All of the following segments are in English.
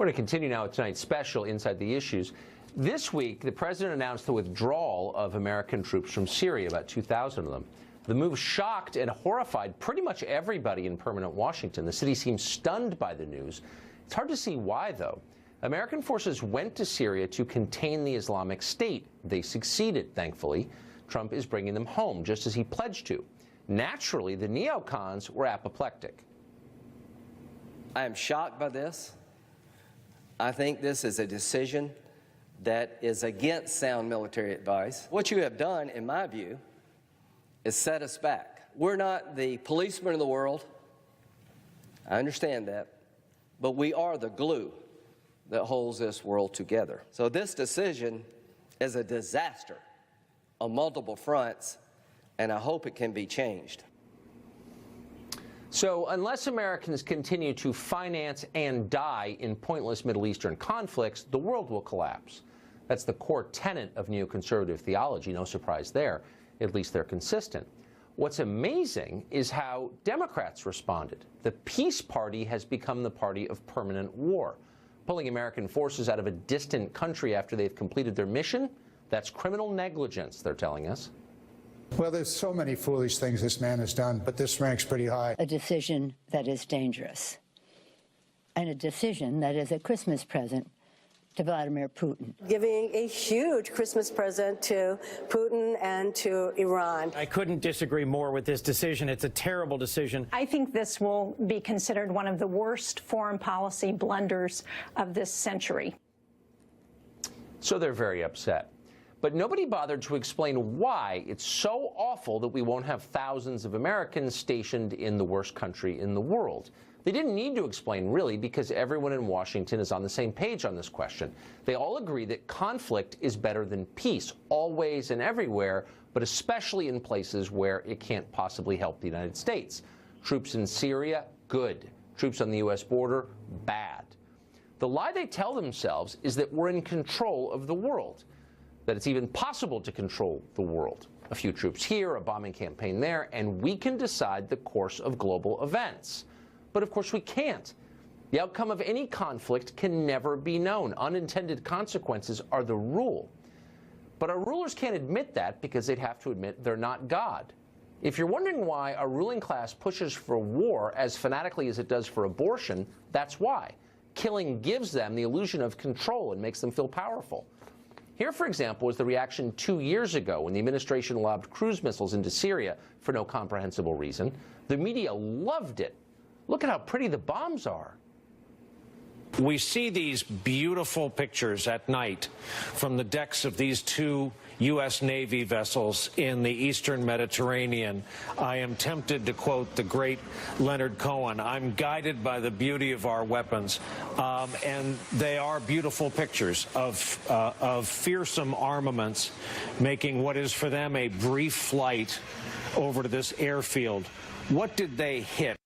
We're going to continue now with tonight's special Inside the Issues. This week, the president announced the withdrawal of American troops from Syria, about 2,000 of them. The move shocked and horrified pretty much everybody in permanent Washington. The city seems stunned by the news. It's hard to see why, though. American forces went to Syria to contain the Islamic State. They succeeded, thankfully. Trump is bringing them home, just as he pledged to. Naturally, the neocons were apoplectic. I am shocked by this. I think this is a decision that is against sound military advice. What you have done, in my view, is set us back. We're not the policemen of the world. I understand that. But we are the glue that holds this world together. So this decision is a disaster on multiple fronts, and I hope it can be changed. So unless Americans continue to finance and die in pointless Middle Eastern conflicts, the world will collapse. That's the core tenet of neoconservative theology. No surprise there. At least they're consistent. What's amazing is how Democrats responded. The Peace Party has become the party of permanent war. Pulling American forces out of a distant country after they've completed their mission, that's criminal negligence, they're telling us. Well, there's so many foolish things this man has done, but this ranks pretty high. A decision that is dangerous, and a decision that is a Christmas present to Vladimir Putin. Giving a huge Christmas present to Putin and to Iran. I couldn't disagree more with this decision. It's a terrible decision. I think this will be considered one of the worst foreign policy blunders of this century. So they're very upset. But nobody bothered to explain why it's so awful that we won't have thousands of Americans stationed in the worst country in the world. They didn't need to explain, really, because everyone in Washington is on the same page on this question. They all agree that conflict is better than peace, always and everywhere, but especially in places where it can't possibly help the United States. Troops in Syria, good. Troops on the U.S. border, bad. The lie they tell themselves is that we're in control of the world, that it's even possible to control the world. A few troops here, a bombing campaign there, and we can decide the course of global events. But of course we can't. The outcome of any conflict can never be known. Unintended consequences are the rule. But our rulers can't admit that because they'd have to admit they're not God. If you're wondering why our ruling class pushes for war as fanatically as it does for abortion, that's why. Killing gives them the illusion of control and makes them feel powerful. Here, for example, was the reaction 2 years ago when the administration lobbed cruise missiles into Syria for no comprehensible reason. The media loved it. Look at how pretty the bombs are. We see these beautiful pictures at night from the decks of these two U.S. Navy vessels in the eastern Mediterranean. I am tempted to quote the great Leonard Cohen, "I'm guided by the beauty of our weapons." And they are beautiful pictures of fearsome armaments making what is for them a brief flight over to this airfield. What did they hit?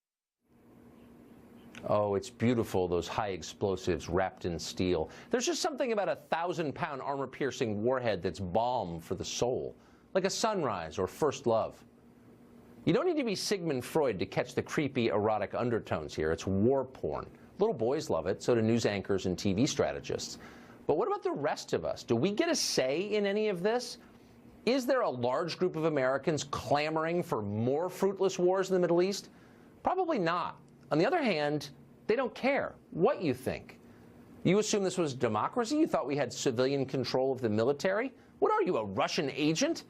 Oh, it's beautiful, those high explosives wrapped in steel. There's just something about a 1,000-pound armor-piercing warhead that's balm for the soul, like a sunrise or first love. You don't need to be Sigmund Freud to catch the creepy, erotic undertones here. It's war porn. Little boys love it, so do news anchors and TV strategists. But what about the rest of us? Do we get a say in any of this? Is there a large group of Americans clamoring for more fruitless wars in the Middle East? Probably not. On the other hand, they don't care what you think. You assume this was democracy? You thought we had civilian control of the military? What are you, a Russian agent?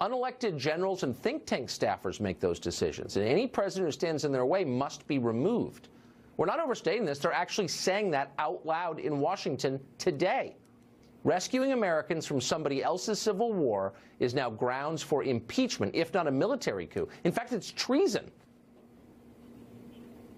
Unelected generals and think tank staffers make those decisions, and any president who stands in their way must be removed. We're not overstating this. They're actually saying that out loud in Washington today. Rescuing Americans from somebody else's civil war is now grounds for impeachment, if not a military coup. In fact, it's treason.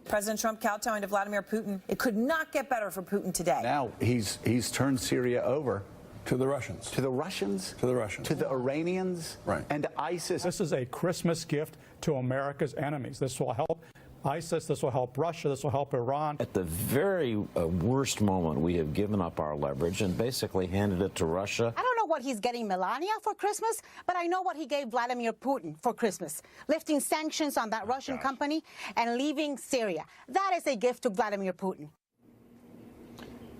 President Trump kowtowing to Vladimir Putin. It could not get better for Putin today. Now he's turned Syria over to the Russians. To the Russians? To the Russians. To the Iranians? Right. And to ISIS. This is a Christmas gift to America's enemies. This will help ISIS, this will help Russia, this will help Iran. At the very worst moment, we have given up our leverage and basically handed it to Russia. I don't know what he's getting Melania for Christmas, but I know what he gave Vladimir Putin for Christmas, lifting sanctions on that Russian company and leaving Syria. That is a gift to Vladimir Putin.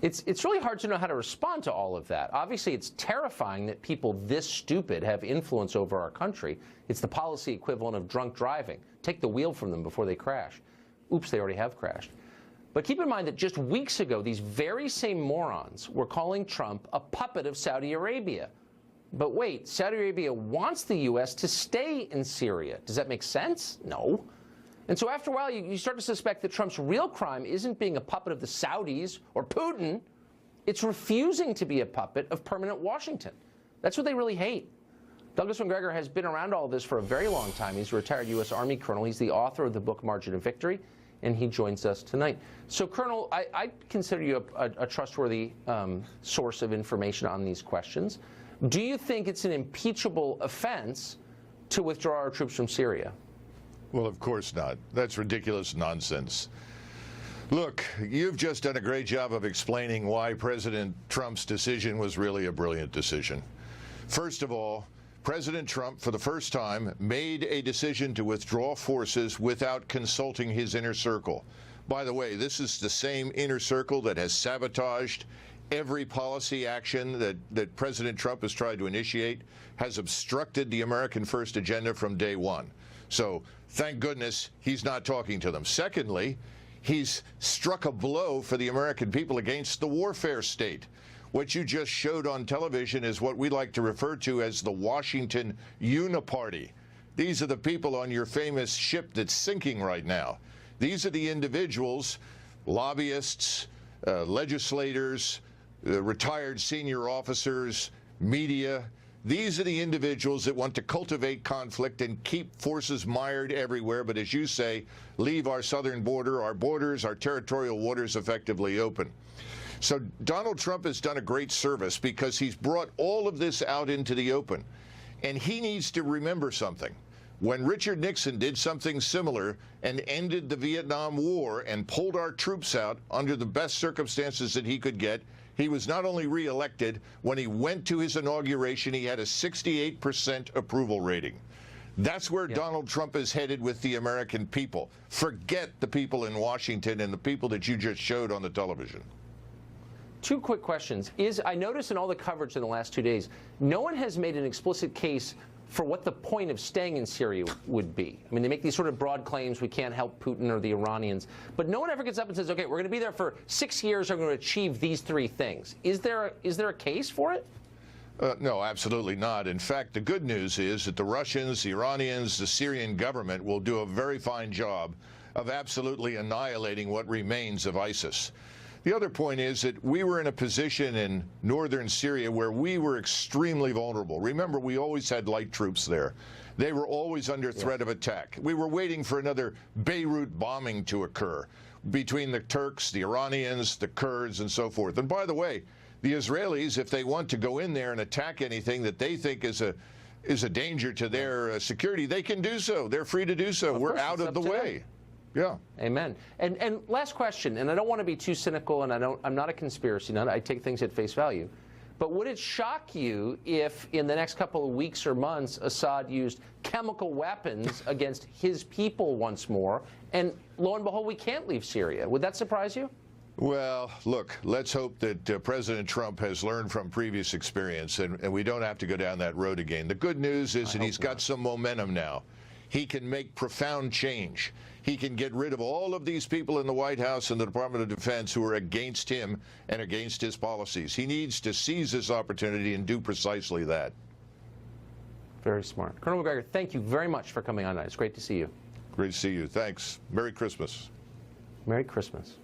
It's really hard to know how to respond to all of that. Obviously, it's terrifying that people this stupid have influence over our country. It's the policy equivalent of drunk driving. Take the wheel from them before they crash. Oops, they already have crashed. But keep in mind that just weeks ago, these very same morons were calling Trump a puppet of Saudi Arabia. But wait, Saudi Arabia wants the U.S. to stay in Syria. Does that make sense? No. And so after a while, you start to suspect that Trump's real crime isn't being a puppet of the Saudis or Putin. It's refusing to be a puppet of permanent Washington. That's what they really hate. Douglas Macgregor has been around all of this for a very long time. He's a retired U.S. Army colonel. He's the author of the book Margin of Victory, and he joins us tonight. So, Colonel, I consider you a trustworthy source of information on these questions. Do you think it's an impeachable offense to withdraw our troops from Syria? Well, of course not. That's ridiculous nonsense. Look, you've just done a great job of explaining why President Trump's decision was really a brilliant decision. First of all, President Trump, for the first time, made a decision to withdraw forces without consulting his inner circle. By the way, this is the same inner circle that has sabotaged every policy action that President Trump has tried to initiate, has obstructed the American First agenda from day one. So thank goodness he's not talking to them. Secondly, he's struck a blow for the American people against the warfare state. What you just showed on television is what we like to refer to as the Washington Uniparty. These are the people on your famous ship that's sinking right now. These are the individuals, lobbyists, legislators, retired senior officers, media. These are the individuals that want to cultivate conflict and keep forces mired everywhere, but as you say, leave our southern border, our borders, our territorial waters effectively open. So Donald Trump has done a great service because he's brought all of this out into the open. And he needs to remember something. When Richard Nixon did something similar and ended the Vietnam War and pulled our troops out under the best circumstances that he could get, he was not only reelected, when he went to his inauguration, he had a 68% approval rating. That's where Donald Trump is headed with the American people. Forget the people in Washington and the people that you just showed on the television. Two quick questions. I noticed in all the coverage in the last 2 days, no one has made an explicit case for what the point of staying in Syria would be. I mean, they make these sort of broad claims, we can't help Putin or the Iranians, but no one ever gets up and says, okay, we're going to be there for 6 years, we're going to achieve these 3 things. Is there a case for it? No, absolutely not. In fact, the good news is that the Russians, the Iranians, the Syrian government will do a very fine job of absolutely annihilating what remains of ISIS. The other point is that we were in a position in northern Syria where we were extremely vulnerable. Remember, we always had light troops there. They were always under threat of attack. We were waiting for another Beirut bombing to occur between the Turks, the Iranians, the Kurds, and so forth. And by the way, the Israelis, if they want to go in there and attack anything that they think is a danger to their security, they can do so. They're free to do so. We're out of the way. Yeah. Amen. And last question, and I don't want to be too cynical, and I'm not a conspiracy nut. I take things at face value. But would it shock you if in the next couple of weeks or months Assad used chemical weapons against his people once more, and lo and behold, we can't leave Syria? Would that surprise you? Well, look, let's hope that President Trump has learned from previous experience, and we don't have to go down that road again. The good news is that he's got some momentum now. He can make profound change. He can get rid of all of these people in the White House and the Department of Defense who are against him and against his policies. He needs to seize this opportunity and do precisely that. Very smart. Colonel Macgregor, thank you very much for coming on tonight. It's great to see you. Great to see you. Thanks. Merry Christmas. Merry Christmas.